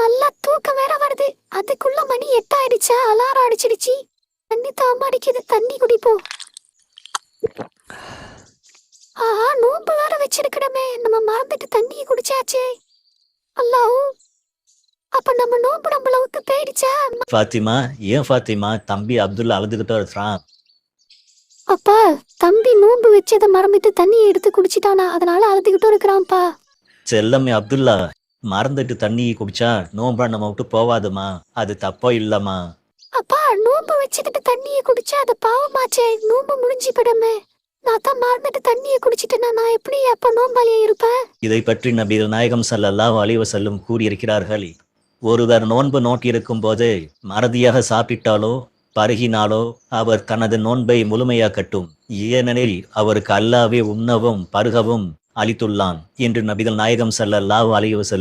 நல்லா தூக்கம் வேற வருது. அதுக்குள்ள மணி 8 ஆயிடுச்சா? அலாரம் அடிச்சிடுச்சு. தண்ணி தாம அடிக்குது, தண்ணி குடிப்போம். நோன்பு வேற வச்சிருக்கணுமே, நம்ம மறந்துட்டு தண்ணியை குடிச்சாச்சே. அல்லாஹ், அப்ப நம்ம நோன்பு நம்மள விட்டு போயிடுச்சா? ஃபாத்திமா, ஏன் ஃபாத்திமா தம்பி அப்துல்லா அழுதுகிட்டே இருக்கிறான்? அப்பா, தம்பி நோன்பு வச்சதை மறந்துட்டு தண்ணியை எடுத்து குடிச்சிட்டானா, அதனால அழுதுகிட்டும் இருக்கிறான்ப்பா. செல்லமே அப்துல்லா, மறந்துட்டு தண்ணி குடிச்சா நோம்பா நம்ம விட்டு போவாதுமா, அது தப்போ இல்லம்மா. அப்பா, நோன்பு வச்சுக்கிட்டு தண்ணியை குடிச்சா அது பாவமாச்சே, நோன்பு முடிஞ்சு படமே. நான் தான் மறந்துட்டு தண்ணியை குடிச்சிட்டேன்னா நான் எப்படி அப்ப நோம்பாளியா இருப்பேன்? இதை பற்றி நபிகள் நாயகம் ஸல்லல்லாஹு அலைஹி வஸல்லம் கூறியிருக்கிறார்கள். ஒருவர் நோன்பு நோட்டிருக்கும் போது மறதியாக சாப்பிட்டாலோ பருகினாலோ அவர் தனது நோன்பை முழுமையாக்கட்டும், ஏனெனில் அவருக்கு அல்லாஹ்வே உண்ணவும் பருகவும் அளித்துள்ளான் என்று நபிகள் நாயகம் ஸல்லல்லாஹு அலைஹி வஸல்லம்